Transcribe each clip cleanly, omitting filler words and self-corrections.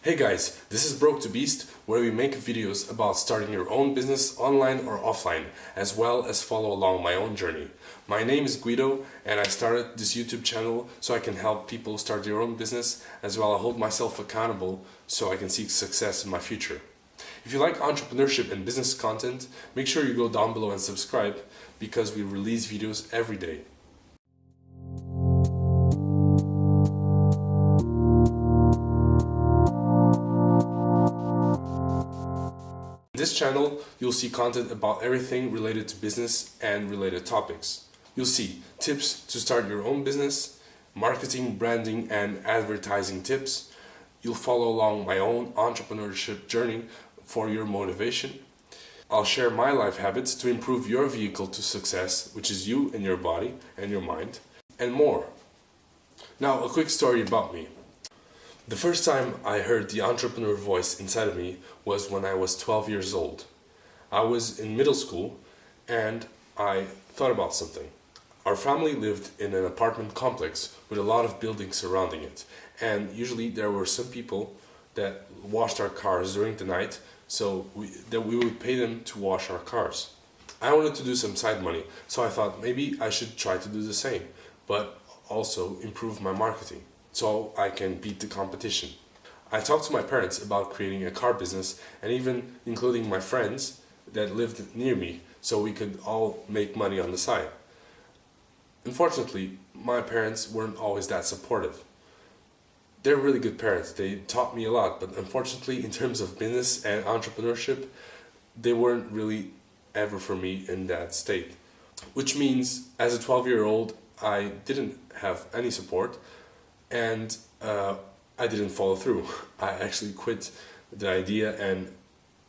Hey guys, this is Broke to Beast, where we make videos about starting your own business online or offline, as well as follow along my own journey. My name is Guido, and I started this YouTube channel so I can help people start their own business, as well as hold myself accountable so I can seek success in my future. If you like entrepreneurship and business content, make sure you go down below and subscribe, because we release videos every day. In this channel, you'll see content about everything related to business and related topics. You'll see tips to start your own business, marketing, branding, and advertising tips. You'll follow along my own entrepreneurship journey for your motivation. I'll share my life habits to improve your vehicle to success, which is you and your body and your mind, and more. Now, a quick story about me. The first time I heard the entrepreneur voice inside of me was when I was 12 years old. I was in middle school and I thought about something. Our family lived in an apartment complex with a lot of buildings surrounding it, and usually there were some people that washed our cars during the night, so we would pay them to wash our cars. I wanted to do some side money, so I thought maybe I should try to do the same, but also improve my marketing, so I can beat the competition. I talked to my parents about creating a car business, and even including my friends that lived near me, so we could all make money on the side. Unfortunately, my parents weren't always that supportive. They're really good parents, they taught me a lot, but unfortunately in terms of business and entrepreneurship, they weren't really ever for me in that state. Which means, as a 12-year-old, I didn't have any support, and I didn't follow through. I actually quit the idea, and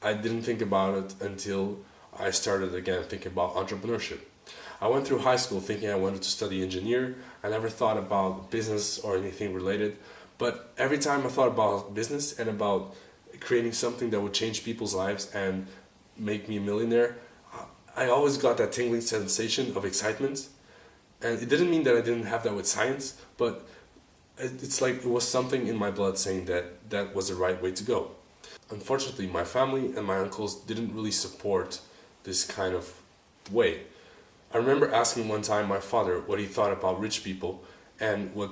I didn't think about it until I started again thinking about entrepreneurship. I went through high school thinking I wanted to study engineer. I never thought about business or anything related, but every time I thought about business and about creating something that would change people's lives and make me a millionaire, I always got that tingling sensation of excitement. And it didn't mean that I didn't have that with science, but it's like it was something in my blood saying that that was the right way to go. Unfortunately, my family and my uncles didn't really support this kind of way. I remember asking one time my father what he thought about rich people and what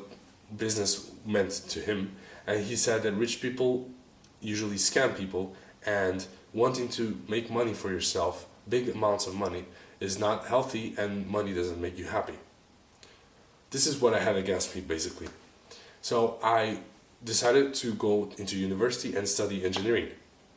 business meant to him, and he said that rich people usually scam people, and wanting to make money for yourself, big amounts of money, is not healthy, and money doesn't make you happy. This is what I had against me, basically. So I decided to go into university and study engineering.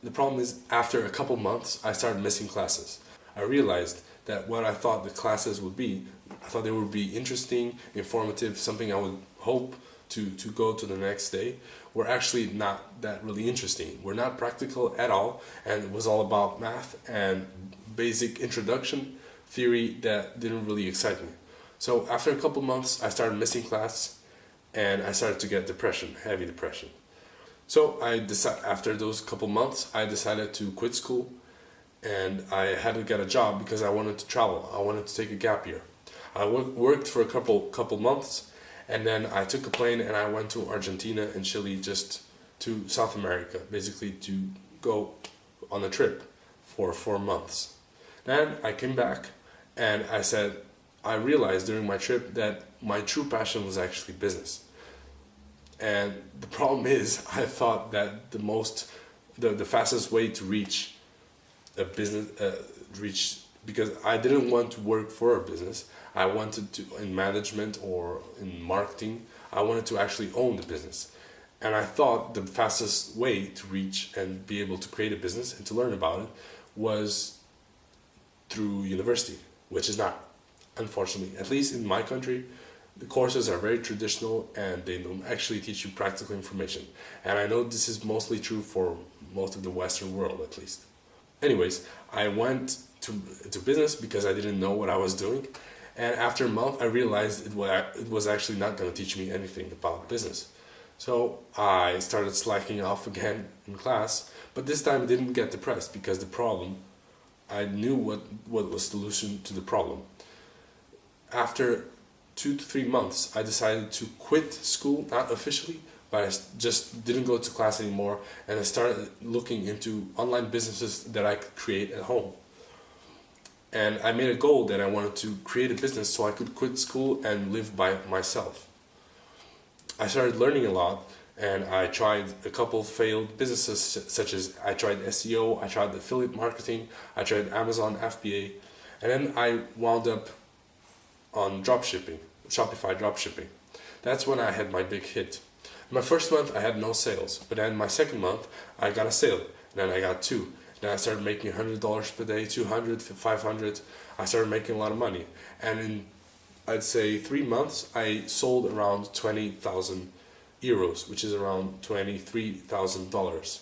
The problem is, after a couple months, I started missing classes. I realized that what I thought the classes would be, I thought they would be interesting, informative, something I would hope to go to the next day, were actually not that really interesting. Were not practical at all, and it was all about math and basic introduction theory that didn't really excite me. So after a couple months, I started missing class, and I started to get depression, heavy depression. So after those couple months, I decided to quit school, and I had to get a job because I wanted to travel. I wanted to take a gap year. I worked for a couple months, and then I took a plane and I went to Argentina and Chile, just to South America, basically to go on a trip for 4 months. Then I came back, and I realized during my trip that my true passion was actually business. And the problem is, I thought that the fastest way to reach a business, because I didn't want to work for a business. I wanted to, in management or in marketing, I wanted to actually own the business. And I thought the fastest way to reach and be able to create a business and to learn about it was through university, which is not, unfortunately, at least in my country. The courses are very traditional, and they don't actually teach you practical information. And I know this is mostly true for most of the Western world, at least. Anyways, I went to business because I didn't know what I was doing. And after a month, I realized it was actually not going to teach me anything about business. So I started slacking off again in class, but this time I didn't get depressed, because the problem, I knew what was the solution to the problem. After 2 to 3 months, I decided to quit school, not officially, but just didn't go to class anymore, and I started looking into online businesses that I could create at home. And I made a goal that I wanted to create a business so I could quit school and live by myself. I started learning a lot, and I tried a couple failed businesses, such as I tried SEO, I tried affiliate marketing, I tried Amazon FBA, and then I wound up on dropshipping, Shopify dropshipping. That's when I had my big hit. My first month I had no sales, but then my second month I got a sale, and then I got two. Then I started making $100 per day, 200, 500. I started making a lot of money, and in I'd say 3 months I sold around 20,000 euros, which is around $23,000,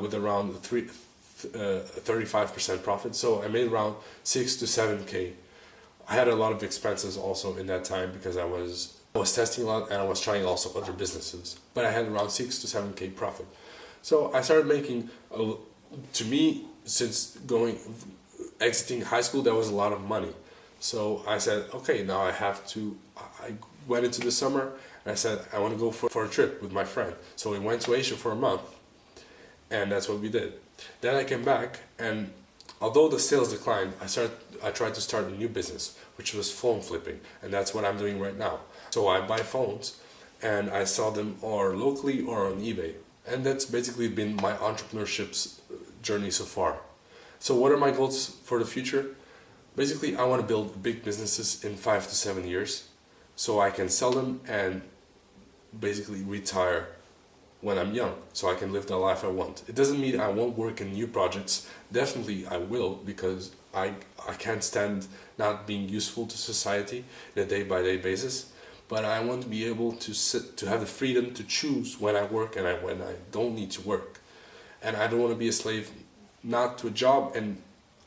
with around 35% profit. So I made around 6 to 7k. I had a lot of expenses also in that time because I was testing a lot and I was trying also other businesses. But I had around 6 to 7k profit. So I started making, to me, since exiting high school, that was a lot of money. So I said, okay, now I went into the summer and I said, I want to go for a trip with my friend. So we went to Asia for a month, and that's what we did. Then I came back, and although the sales declined, I tried to start a new business, which was phone flipping, and that's what I'm doing right now. So I buy phones and I sell them or locally or on eBay. And that's basically been my entrepreneurship's journey so far. So what are my goals for the future? Basically, I want to build big businesses in 5 to 7 years so I can sell them and basically retire when I'm young, so I can live the life I want. It doesn't mean I won't work in new projects. Definitely I will, because I can't stand not being useful to society on a day-by-day basis. But I want to be able to have the freedom to choose when I work and when I don't need to work. And I don't want to be a slave, not to a job and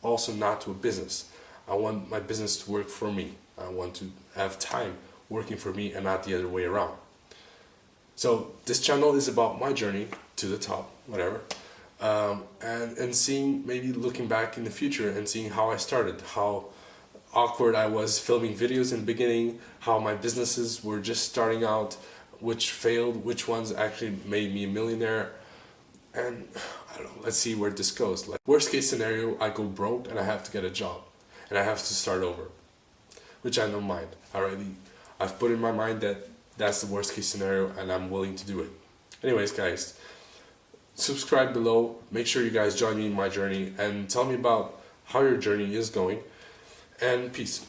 also not to a business. I want my business to work for me. I want to have time working for me and not the other way around. So this channel is about my journey to the top, whatever, and seeing, maybe looking back in the future and seeing how I started, how awkward I was filming videos in the beginning, how my businesses were just starting out, which failed, which ones actually made me a millionaire, and I don't know, let's see where this goes. Like, worst case scenario, I go broke and I have to get a job and I have to start over, which I don't mind. I've put in my mind that that's the worst case scenario and I'm willing to do it. Anyways, guys, subscribe below, make sure you guys join me in my journey and tell me about how your journey is going, and peace.